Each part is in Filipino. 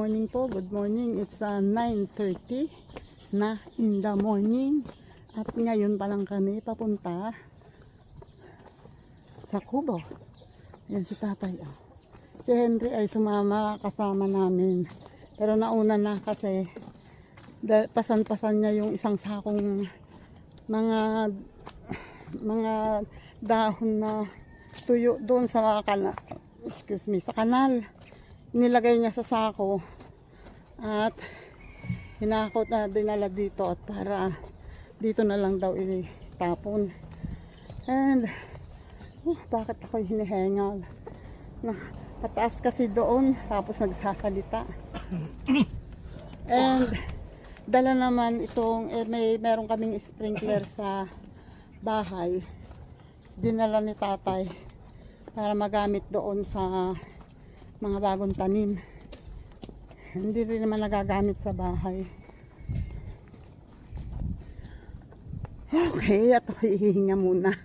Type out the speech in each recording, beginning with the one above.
morning po, good morning. It's 9:30 na in the morning. At ngayon pa lang kami papunta sa Cubao. Yan si tatay. Si Henry ay sumama kasama namin. Pero nauna na kasi pasan-pasan niya yung isang sakong mga dahon na tuyo doon sa sa kanal. Nilagay niya sa sako at hinakot na dinala dito at para dito na lang daw itapon. And bakit ako hinihengal na pataas kasi doon tapos nagsasalita. And dala naman itong meron kaming sprinkler sa bahay, dinala ni tatay para magamit doon sa mga bagong tanim. Hindi rin naman nagagamit sa bahay. Okay, at ako hihinga muna.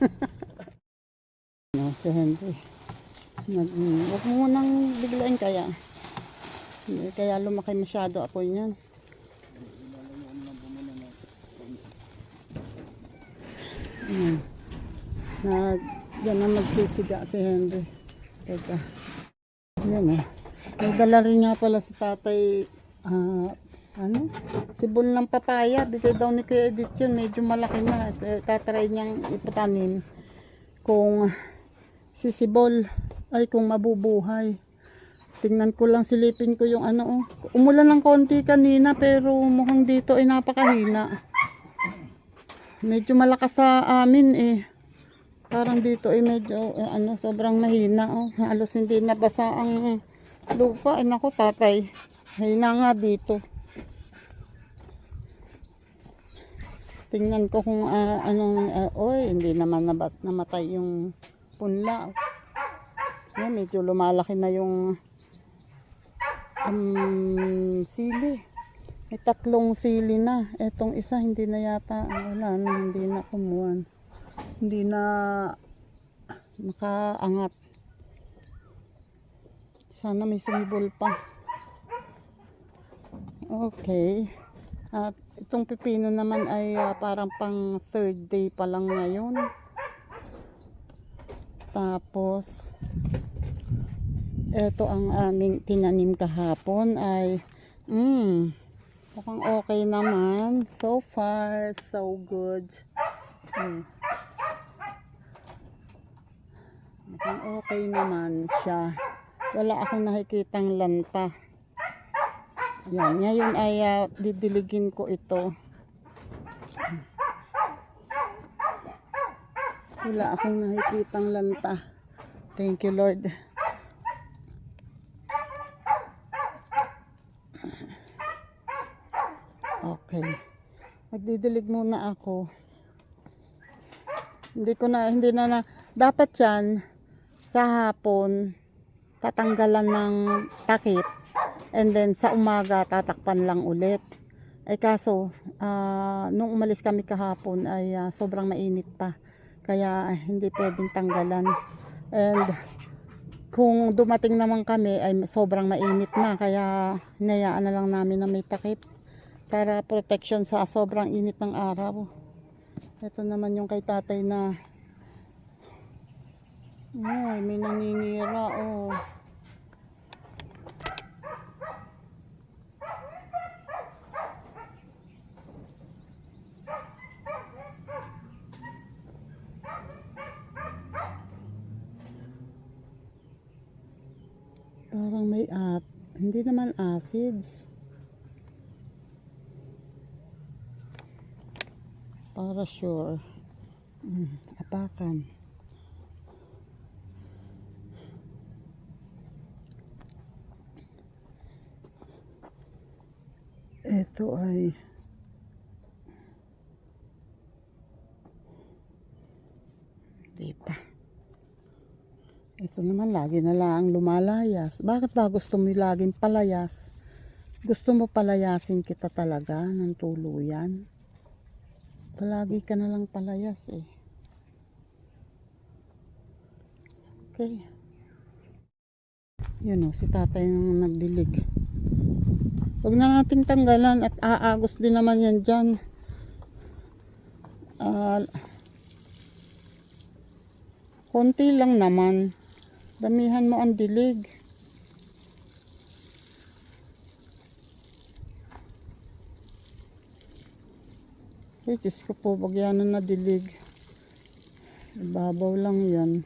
No, si Henry. Huwag mo munang biglain kaya. Kaya lumaki masyado ako niyan. Yan na magsisiga si Henry. Teka. Yan Nagdala rin nga pala si tatay sibol ng papaya. Bigay daw ni Kuya Edith yun. Medyo malaki na. Tatry niyang ipatanim kung sisibol ay kung mabubuhay. Tingnan ko lang, silipin ko yung umulan ng konti kanina pero mukhang dito ay napakahina. Medyo malakas sa amin Parang dito ay medyo sobrang mahina Halos hindi nabasa ang lupa. Naku tatay, hina nga dito. Tingnan ko kung hindi naman namatay yung punla. Medyo lumalaki na yung sili. May 3 sili na. Etong isa hindi na yata, wala na, hindi na kumuhan. Hindi na nakaangat. Sana may sumibol pa. Okay. At itong pipino naman ay parang pang 3rd day pa lang ngayon. Tapos ito ang aming tinanim kahapon ay mukhang okay naman. So far, so good. Mukhang okay naman siya. Wala akong nakikitang lanta. Yan, ngayon ay didiligin ko ito. Wala akong nakikitang lanta. Thank you Lord. Okay. Magdidilig muna ako. Hindi na dapat yan sa hapon tatanggalan ng takip and then sa umaga tatakpan lang ulit. Kaso nung umalis kami kahapon ay sobrang mainit pa. Kaya hindi pwedeng tanggalan. And kung dumating naman kami ay sobrang mainit na kaya hinayaan na lang namin na may takip para protection sa sobrang init ng araw. Ito naman yung kay tatay na may naninira Parang may hindi naman aphids. Para sure. Apakan. Ito ay hindi pa. Ito naman lagi na lang lumalayas. Bakit ba gusto mo laging palayas? Gusto mo palayasin kita talaga ng tuluyan? Palagi ka na lang palayas Okay. Yun si tatay nang nagdilig. Huwag na nating tanggalan at aagos din naman yan dyan. Konti lang naman. Damihan mo ang dilig. Ay, Diyos ko po, bagyanan na dilig. Ibabaw lang yan.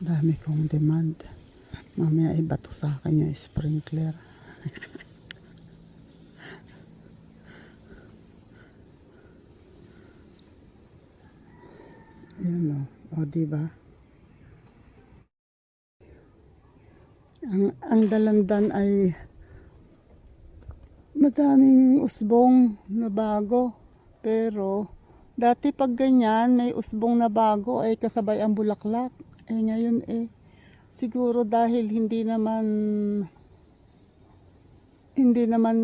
Dami kong demand. Mamaya ibato sa akin yung sprinkler. Yun o. O, diba? Ang dalandan ay madaming usbong na bago. Pero, dati pag ganyan, may usbong na bago ay kasabay ang bulaklak. Eh ngayon siguro dahil hindi naman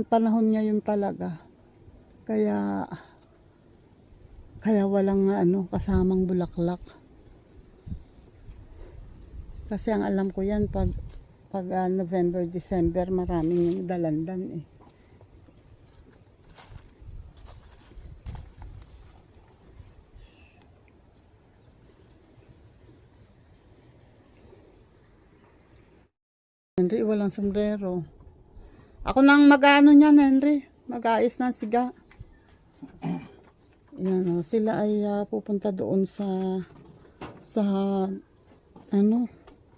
panahon ngayon talaga. Kaya walang kasamang bulaklak. Kasi ang alam ko yan pag November, December maraming yung dalandan . Henry, walang sombrero. Ako nang mag-ano niyan, Henry. Mag-aayos ng siga. Yan, sila ay pupunta doon sa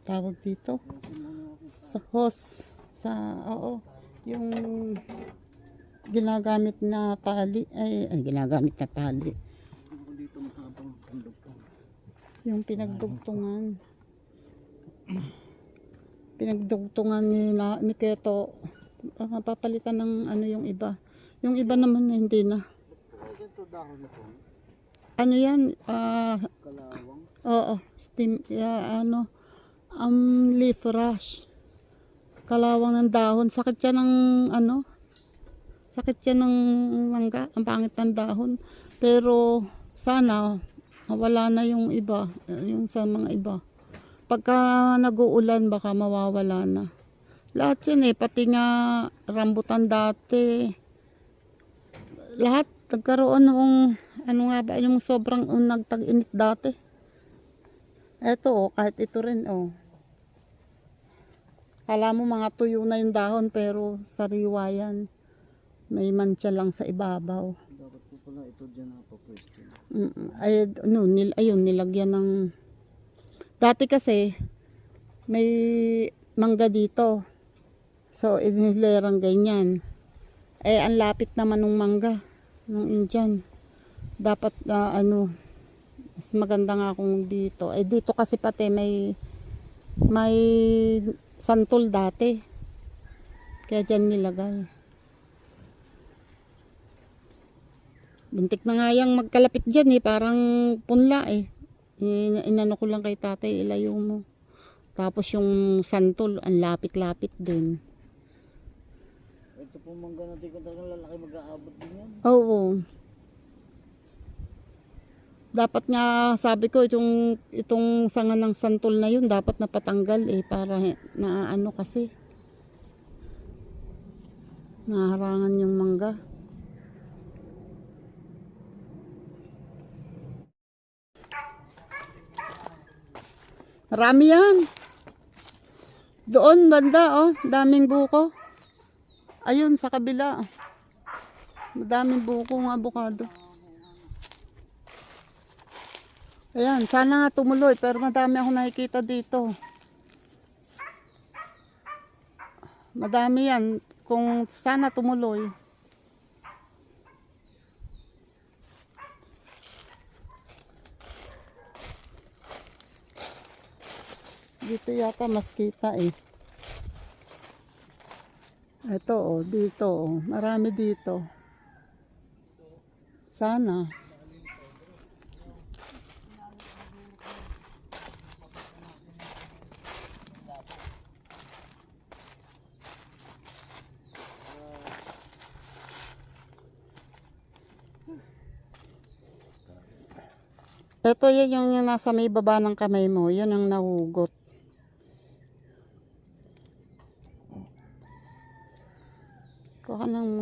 tawag dito. Sa hose. Yung ginagamit na tali. Ginagamit na tali. Yung pinagdugtungan. Pinagdugtungan ni Keto. Papalitan ng yung iba. Yung iba naman hindi na. Ano yan? Kalawang. Oo, steam, leaf rush. Kalawang ng dahon. Sakit yan ng sakit yan ng mangga. Ang pangit ng dahon. Pero sana mawala na yung iba, yung sa mga iba. Pagka nag-uulan baka mawawala na. Lahat yan pati nga rambutan dati. Lahat nagkaroon ng yung sobrang nagtag-init dati. Eto kahit ito rin Kala mo mga tuyo na yung dahon pero sariwa yan. May mantsa lang sa ibabaw. Dapat po pala ito dyan napapwesto. Ayun, nilagyan ng... Dati kasi, may mangga dito. So, inilerang ganyan. Ang lapit naman ng mangga, ng Indian. Dapat, mas maganda nga kung dito. Dito kasi pati may santol dati. Kaya dyan nilagay. Buntik na nga yung magkalapit dyan parang punla Inano ko lang kay tatay, ilayo mo. Tapos yung santol, ang lapit-lapit din. Ito po mangga natin kung talagang lalaki mag-aabot din yan. Oo. Dapat nga sabi ko itong sanga ng santol na yun dapat napatanggal para kasi naharangan yung mangga. Marami yan. Doon banda daming buko. Ayun sa kabila. Madaming buko ng avocado. Ayan, sana nga tumuloy pero madami ako nakikita dito. Madami yan kung sana tumuloy. Dito yata mas kita Ito dito marami dito. Sana. Ito yan yung nasa may baba ng kamay mo, yun ang nahugot.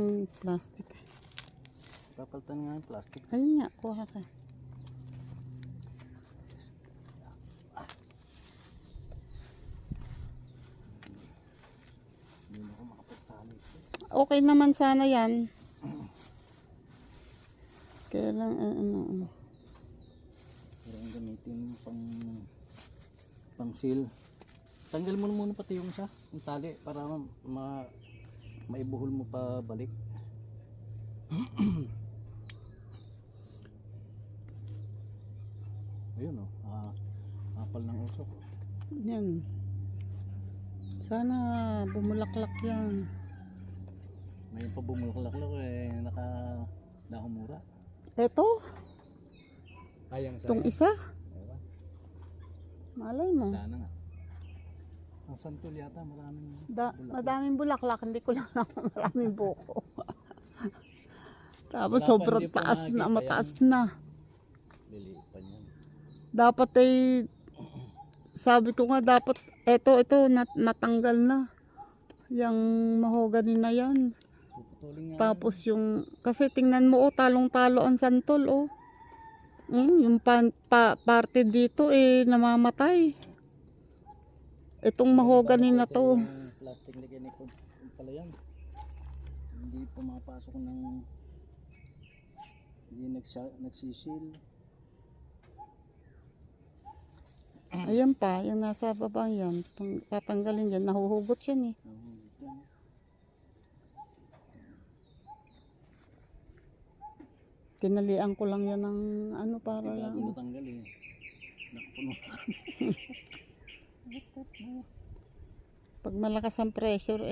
yung plastic. Papalitan nga yung plastic. Ayun nga, kuha ka. Hindi na ako makapagtali. Okay naman sana yan. Kaya lang, Pero ang gamitin pang seal. Tanggal mo muna pati yung isa, yung tali para maibuhol mo pa balik. Ayun apal ng usok. yan. Sana bumulaklak yan. Ngayon pa bumulaklak naka nahumura. Eto, Kayang sa itong isa. Malay mo. Sana nga. Ang santol yata maraming Madaming bulaklak, hindi ko lang naman maraming buko. Tapos Wala pa, sobrang hindi pa taas na, nakikita mataas na. liliit pa niyan. Dapat sabi ko nga dapat, ito, natanggal na. Yung mahogany na yan. Puputulin nga. Tapos yung, kasi tingnan mo, talong-talo ang santol, yung parte dito, namamatay. Itong mahogany na to. Yung plastic na ganito pala yan. Hindi pumapasok ng hindi nagsisil. Ayan pa, yung nasa baba yan. Tatanggalin yan, nahuhugot yan Tinalian ko lang yan ng para Bago lang. natanggal nakapuno. Pag malakas ang pressure,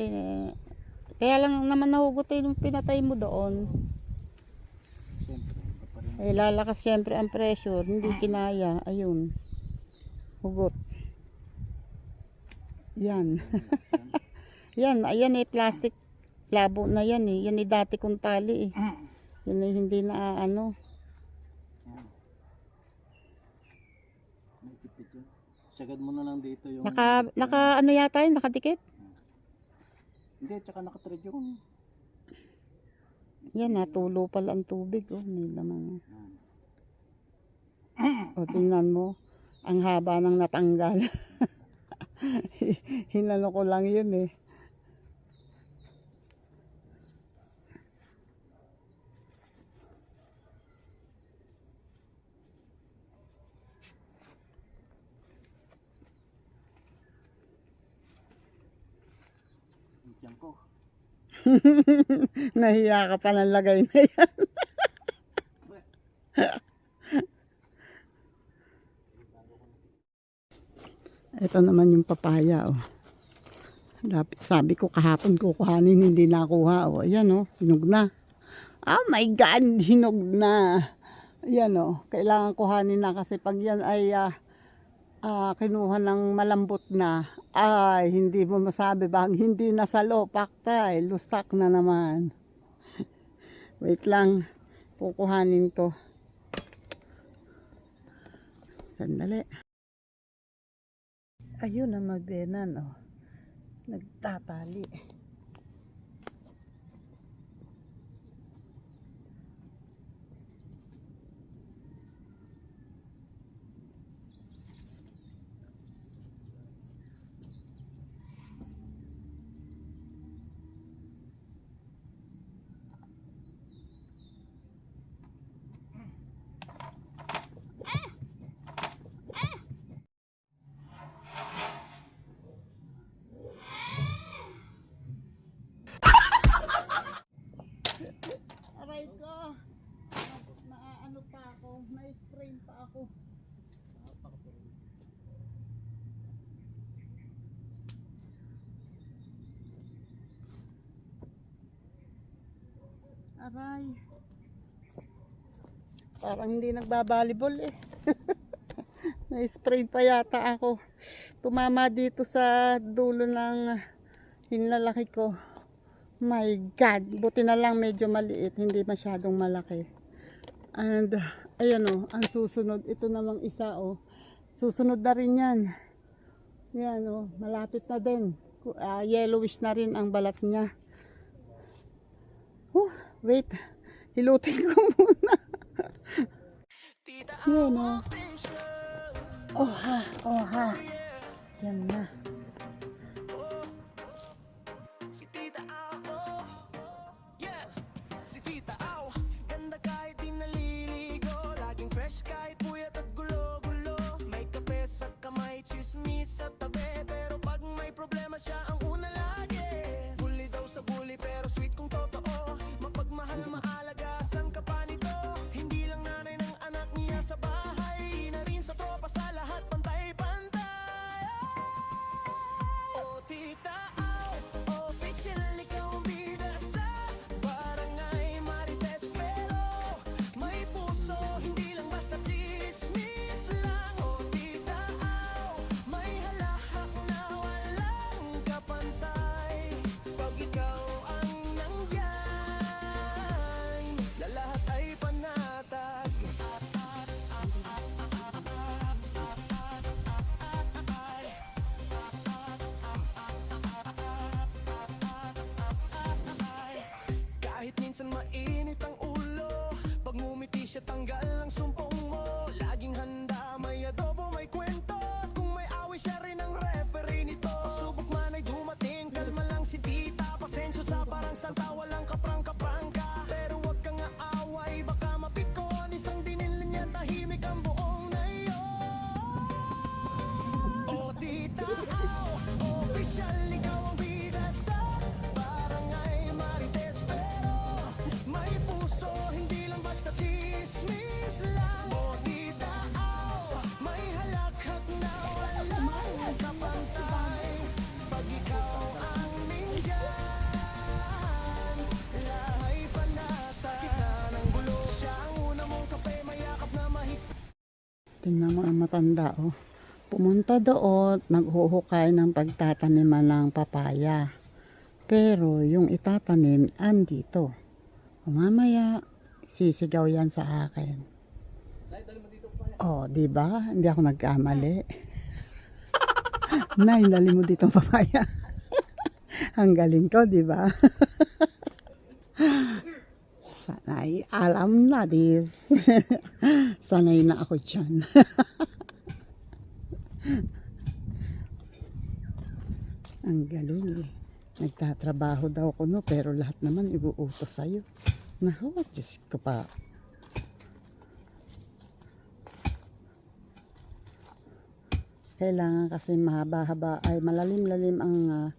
kaya lang naman nahugot yung pinatay mo doon. Siyempre, pa rin. Lalakas siyempre ang pressure, hindi kinaya. Ayun. Hugot. Yan. Yan, ayan plastic. Labo na yan Yan dati kong tali Yan hindi na May tipid yun. Sagad mo na lang dito yung Naka yata yun, nakadikit. Hindi, tsaka nakatread yung Yan, natulo pala ang tubig. May laman. Tingnan mo. Ang haba ng natanggal. Hinano ko lang yun Diyan ko. Nahiya ka pa ng lagay na yan. Ito naman yung papaya Sabi ko kahapon kukuhanin, hindi nakuha Ayan hinog na. Oh my God, hinog na. Ayan kailangan kuhanin na kasi pag yan ay kinuha ng malambot na, ay hindi mo masabi bang hindi nasalo, paktay, lusak na naman. Wait lang, kukuhanin to. Sandali. Ayun na magbenan nagtatali. Aray ko. Ano pa ako, na-strain pa ako. Aray. Parang hindi nagbabalibol Na-sprain pa yata ako. Tumama dito sa dulo ng hinlalaki ko. My God. Buti na lang medyo maliit. Hindi masyadong malaki. And ayan ang susunod. Ito namang isa Susunod na rin yan. Yan malapit na din. Yellowish na rin ang balat niya. Wait, hilutin ko muna. Yan o. Oh ha. Yan na. Si Tita Ao, yeah. Si Tita Ao, ganda kahit di naliligo. Laging fresh kahit puyat at gulo-gulo. May kape sa kamay, chismis sa tabi. Pero pag may problema siya ang una lagi. Bully daw sa bully pero sweet kung totoo. Mapagmahal, maalagasan ka pa nito. Hindi lang nanay ng anak niya sa bahay, na rin sa tropa, sa lahat pantay-pantay. Oh, Tita Au, official ikaw ang bida sa barangay Marites. Pero may puso, hindi lang basta chismis lang. Oh, Tita Au, may halahak na walang kapantay. Pag ikaw ang nandyan, na lahat ay panatag. Kahit minsan mainit ang ulo, pag ngumiti siya tanggal ang sumpong mo. Laging handa, may adobo, may kwento. At kung may away siya rin ang referee nito. Pagsubok man ay dumating, kalma lang si tita. Pasensyo sa parang santa, walang kaprangka-prangka. Pero wag kang aaway, baka mapikon. Isang dinil niya, tahimik ang buong nayon. Oh, Tita Au, official ikaw ang bida sa barangay Marites. Pero may puso, hindi lang basta chismis lang. Oh, Tita Au, may halakhak na walang kapantay. Pag ikaw ang nindyan, lahay panasa. Sa gitna ng gulo, siya ang una mong kape, mayakap na mahigpit. Tingnan mo ang matanda oh. Pumunta doon, naghuhukay ng pagtataniman ng papaya. Pero yung itatanim, andito. O mamaya, sisigaw yan sa akin. Oh, di ba? Hindi ako nagkamali. Nay, dali mo dito ang papaya. Ang galing ko, di ba? Sanay, alam na this. Sanay na ako dyan. Ang galing eh. Nagtatrabaho daw ko no, pero lahat naman ibuutos sa'yo. Naku, Diyos ko pa. Kailangan kasi mahaba-haba ay malalim-lalim ang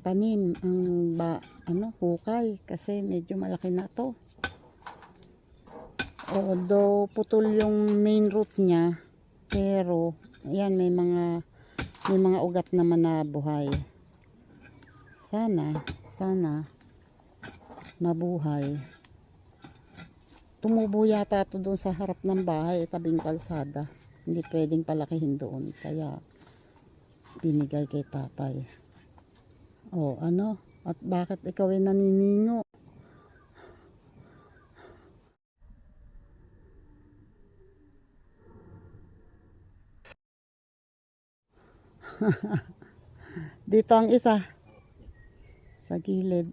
tanim, hukay kasi medyo malaki na to. Although putol yung main root niya, pero ayan may mga ugat naman na buhay. Sana mabuhay. Tumubo yata ito doon sa harap ng bahay, tabing kalsada. Hindi pwedeng palakihin doon, kaya binigay kay tatay. Oh, ano? At bakit ikaw ay naniningo? Dito ang isa. Sa gilid.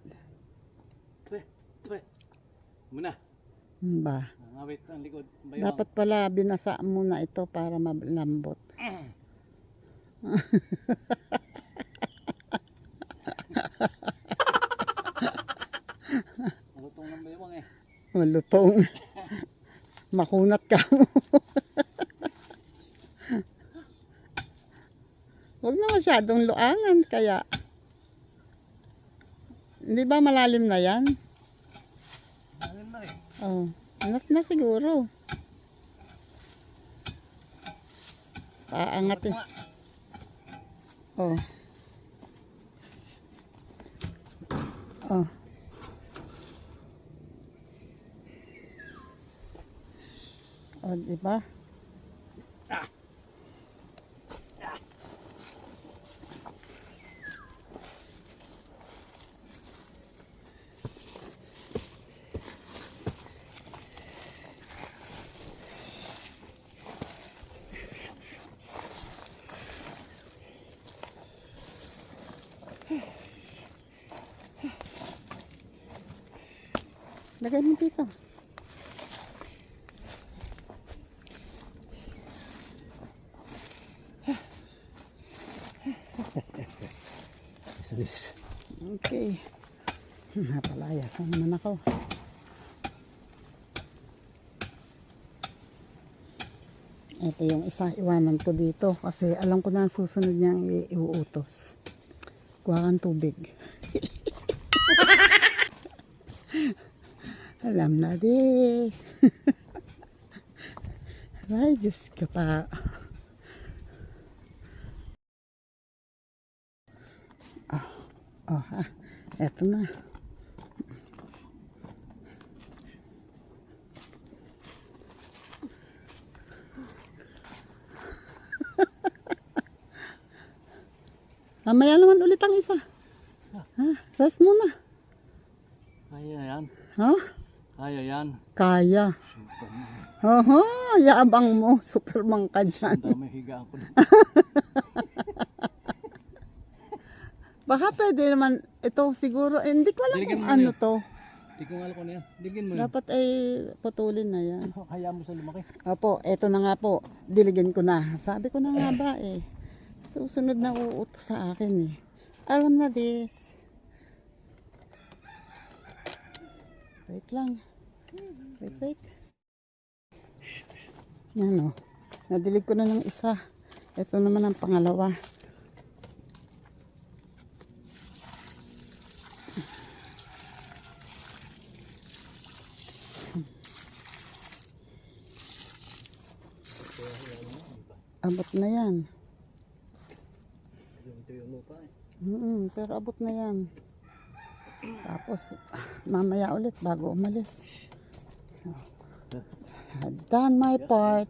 Pre. Muna. Ba? Ngawit ang likod. Dapat pala binasa muna ito para malambot. Malutong ng baywang eh. Malutong. Makunat ka mo. Huwag na masyadong luangan kaya. Hindi ba malalim na yan? Malalim na eh. Oh, enough na siguro. Paangat eh. Oh. Oh. Oh, diba? Lagay mo dito. Salis. Okay. Napalayas na naman ako. Ito yung isa, iwanan ko dito kasi alam ko na ang susunod niyang iuutos. Kuha kang tubig. Alam na this. Ay, Diyos ka pa. Eto na. Mamaya naman ulit ang isa. Ha? Rest muna. Kaya yan. Ha? Kaya yan. Kaya. Oho, yaabang mo. Superman ka dyan. Dami higa ako. Baka pwede naman ito siguro. Hindi ko alam Diligin kung mo ano yun. to. Hindi ko alam kung ano yan. Digin mo yun. Dapat ay putulin na yan. Kaya mo sa lumaki. Opo, eto na nga po. Diligin ko na. Sabi ko na nga ba eh. Susunod na uutos sa akin eh. Alam na this. Wait lang. Wait. Yan o. Nadilig ko na ng isa. Ito naman ang pangalawa. Abot na yan. Ito yung lupa eh. Pero abot na yan. Tapos, mamaya ulit bago umalis. I've done my part.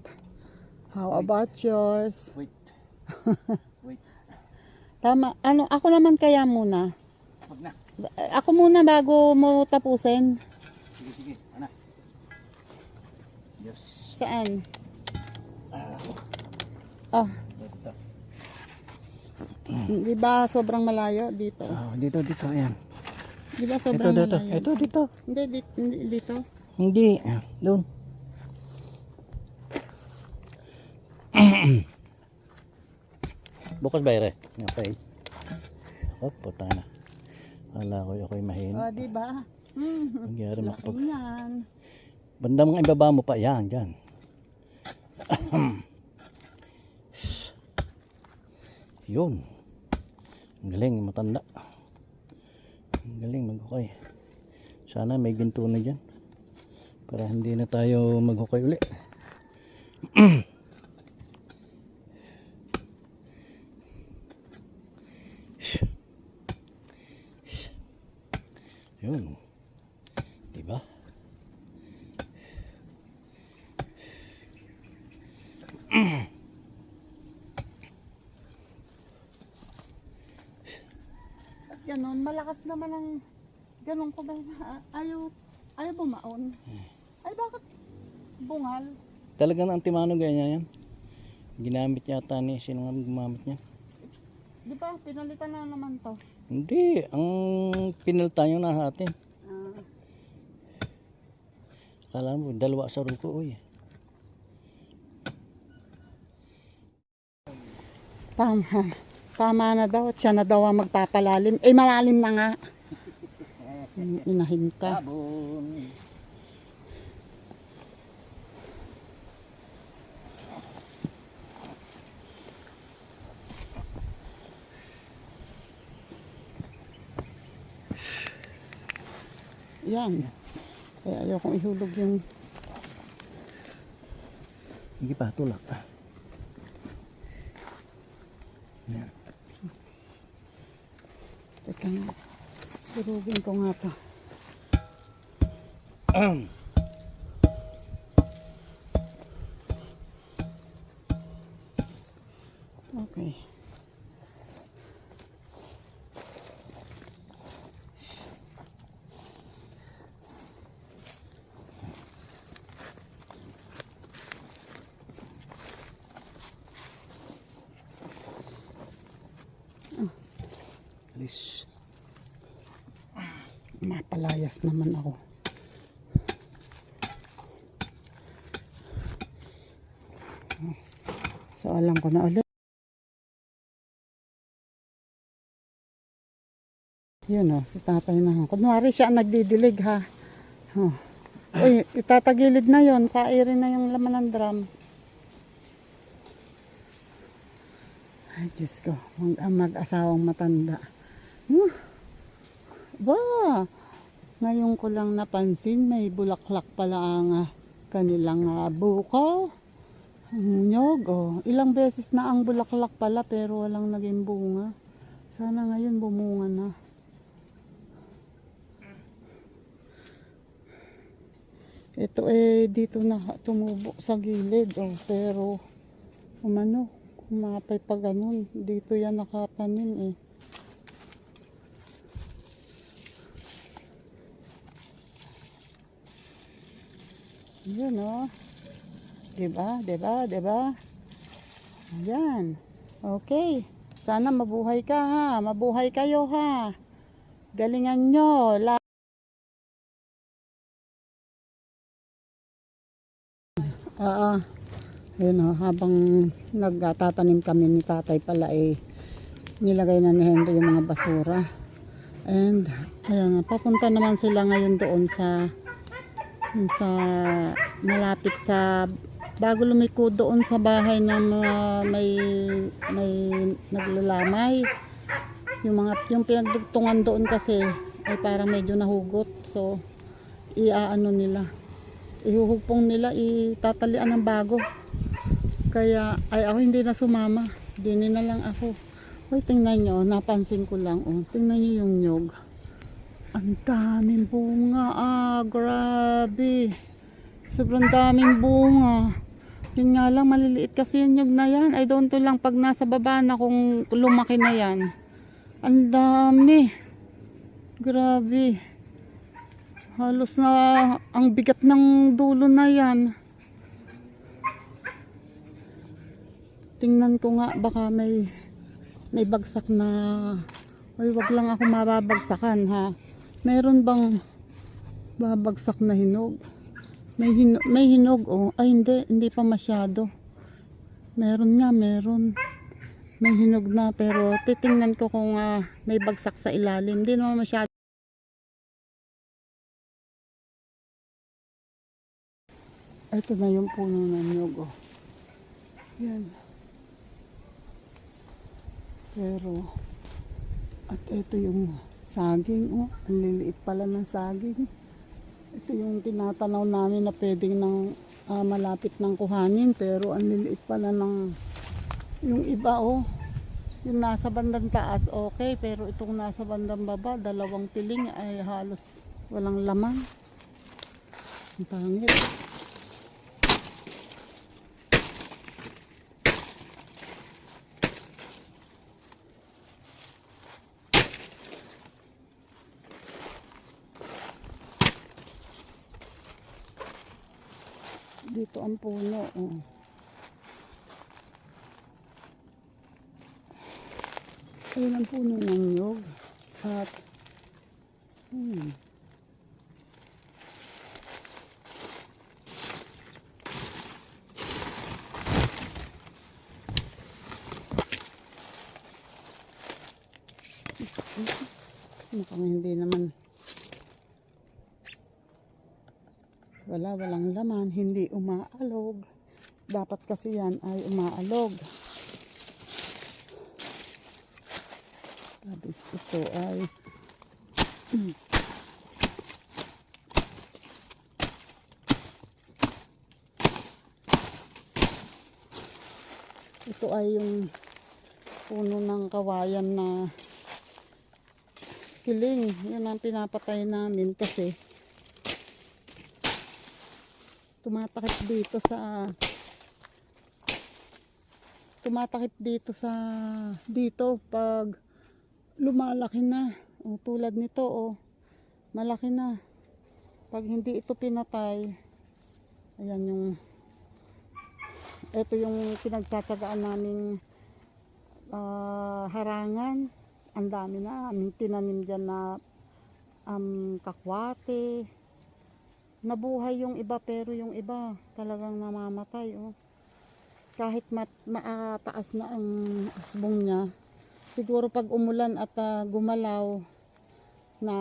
How about yours? Wait. Tama. Ano, ako naman kaya muna. Wag na. Ako muna bago mo tapusin. Sige. Ano? Yes. Saan? Oh, Ito. di ba sobrang malayo dito? Dito. Ayan. Di ba sobrang malayo? Dito. Hindi, dito. Hindi. Doon. Bukas ba ere? Okay. Oh, puta na. Wala ko ako'y mahina. Oh, di ba? Nangyari Laki makapag... yan. Banda mga ibaba mo pa. Yan, dyan. Yun. Ang galing, matanda. Ang galing maghukay. Sana may ginto na dyan. Para hindi na tayo maghukay uli. Yun. Diba? Ganon, malakas naman ang ganon ko ba? Ayaw bumaon. Ay bakit bungal? Talagang antimano ganyan yan. Ginamit yata ni sino nga gumamit niya. Di ba pinalitan na naman to? Hindi, ang pinalitan yung nahatin. Akala mo, dalawa sa ruko eh. Tama na daw at siya na daw ang magpapalalim. Eh malalim na nga. Inahin ka. Sabon. Yan. Kaya ayokong ihulog yung... Hindi pa, tulak. Yan. Teka nga. Durugin ko nga to. Okay. Alis. Mapalayas naman ako. So alam ko na ulit. Yun o, si tatay na. Kunwari siya ang nagdidilig ha. Oh. Uy, itatagilid na yon, sa rin na yung laman ng drum. Ay, Diyos ko, mag-asawang matanda. Ba, ngayon ko lang napansin, may bulaklak pala ang kanilang buko. Ang nyog, oh. Ilang beses na ang bulaklak pala, pero walang naging bunga. Sana ngayon bumunga na. Ito dito na tumubo sa gilid, oh. Pero, kumapay pa ganun. Dito yan nakatanim, Yan, oh. Diba? Ayan. Okay. Sana mabuhay ka ha. Mabuhay kayo ha. Galingan nyo. Ayun o, habang nagtatanim kami ni tatay pala nilagay na ni Henry yung mga basura. And ayan, papunta naman sila ngayon doon sa malapit sa bago lumiko doon sa bahay ng mga may naglalamay. Yung pinagdugtungan doon kasi ay parang medyo nahugot. So ihuhugpong nila, itatalian ng bago. Kaya ako hindi na sumama. Dini na lang ako. Uy, tingnan nyo, napansin ko lang. Tingnan nyo yung nyog. Ang daming bunga. Grabe. Sobrang daming bunga. Yun nga lang, maliliit kasi yung nyog na yan. I don't know lang pag nasa baba na kung lumaki na yan. Ang dami. Grabe. Halos na ang bigat ng dulo na yan. Tingnan ko nga, baka may bagsak na. Ay, wag lang ako mababagsakan ha. Meron bang babagsak na hinog? May hinog Ay hindi pa masyado. Meron. May hinog na, pero titingnan ko kung may bagsak sa ilalim. Hindi naman masyado. Ito na yung puno ng nyog. Yan. Pero at ito yung saging. Ang liliit pala ng saging. Ito yung tinatanaw namin na pwedeng malapit ng kuhanin, pero ang liliit pala ng yung iba yung nasa bandang taas okay, pero itong nasa bandang baba, dalawang piling ay halos walang laman. Ang pangit. Dito ang puno. Ayun ang puno ng nyog. At mukhang hindi naman walang laman, hindi umaalog. Dapat kasi yan ay umaalog. Tapos ito ay ito ay yung puno ng kawayan na kiling. Yun ang pinapatay namin kasi tumatakip dito pag lumalaki na. Tulad nito malaki na. Pag hindi ito pinatay, ayan ito yung pinagtsatsagaan naming harangan. Ang dami na aming tinanim dyan na kakwate. Nabuhay yung iba, pero yung iba talagang namamatay. kahit maataas na ang asbong niya, siguro pag umulan at gumalaw na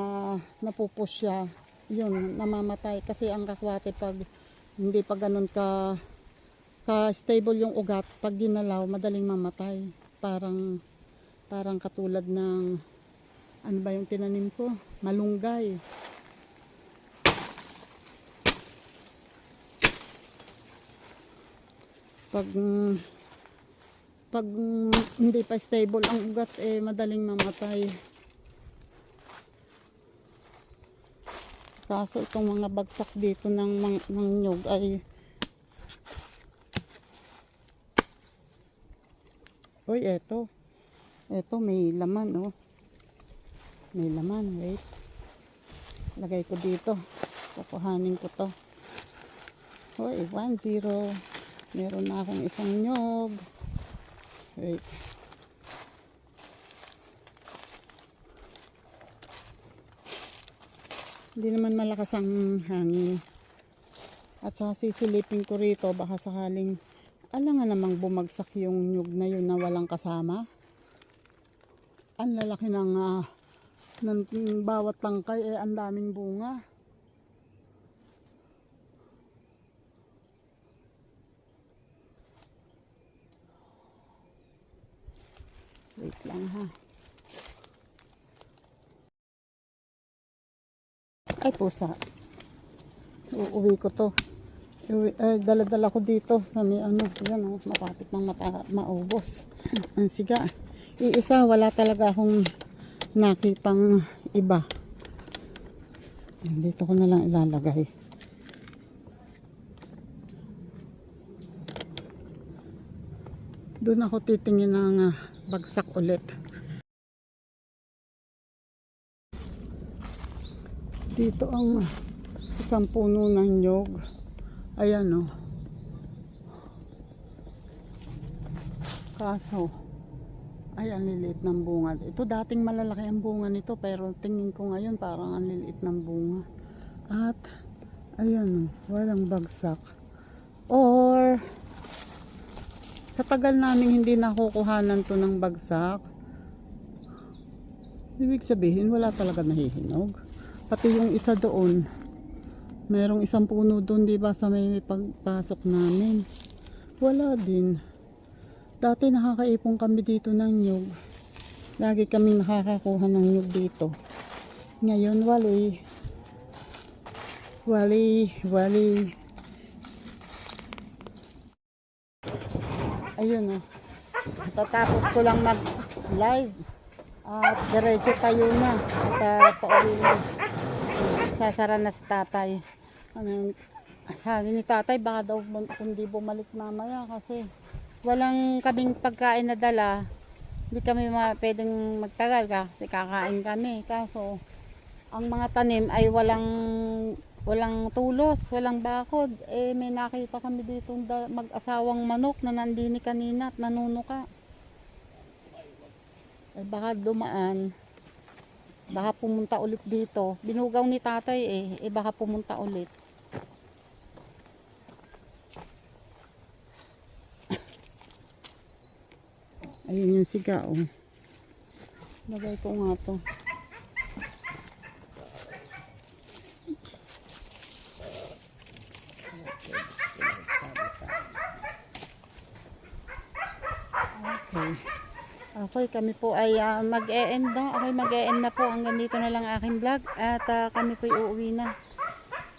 napupus siya, yun, namamatay. Kasi ang kakwate pag hindi pa ganun ka stable yung ugat, pag ginalaw, madaling mamatay. Parang katulad ng, ano ba yung tinanim ko? Malunggay. Pag hindi pa stable ang ugat, madaling mamatay. Kaso itong mga bagsak dito ng nyug ay, uy, eto may laman, oh. May laman, wait. Lagay ko dito. Kukuhanin ko to. Uy, 1-0. Meron na akong isang nyog. Wait. Hindi naman malakas ang hangin. At saka sisilipin ko rito, baka sakaling alangan namang bumagsak yung nyug na yun na walang kasama. Ang lalaki ng bawat tangkay, ang daming bunga. Wait lang ha. Ay pusa. Uuwi ko to. Dala-dala ko dito sa may ano. Yan o. Mapapit ng maubos. Ang siga. Iisa, wala talaga akong nakitang iba. Dito ko na lang ilalagay. Doon ako titingin ng bagsak ulit. Dito ang isang puno ng nyog. Ayan o. Kaso, ayan, liliit ng bunga. Ito dating malalaki ang bunga nito, pero tingin ko ngayon parang ang liliit ng bunga. At, ayan o, walang bagsak. Or, sa tagal namin hindi nakukuhanan to ng bagsak, ibig sabihin wala talaga nahihinog. Pati yung isa doon, merong isang puno doon, di ba, sa may pagpasok namin, wala din. Dati nakakaipon kami dito ng nyug, lagi kami nakakakuha ng nyug dito. Ngayon wali. Ayun o, tatapos ko lang mag live at diretso tayo na at pauwi na. Sasara na si tatay. Sabi ni tatay baka daw kundi bumalik mamaya kasi walang kaming pagkain na dala. Hindi kami pwedeng magtagal kasi kakain kami. Kaso ang mga tanim ay walang tulos, walang bakod. May nakita kami dito mag-asawang manok na nandini kanina at nanunuka. Baka dumaan, baka pumunta ulit dito. Binugaw ni tatay baka pumunta ulit. Ayun yung siga o. Lagay ko nga to. Okay, kami po ay mag-e-end na. Okay, mag-e-end na po. Hanggang dito na lang aking vlog. At kami po ay uuwi na.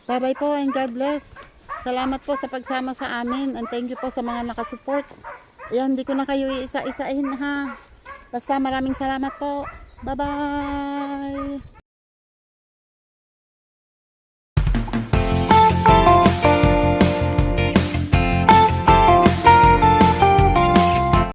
Bye-bye po and God bless. Salamat po sa pagsama sa amin. And thank you po sa mga nakasupport. Ayan, hindi ko na kayo iisa-isahin ha. Basta maraming salamat po. Bye-bye.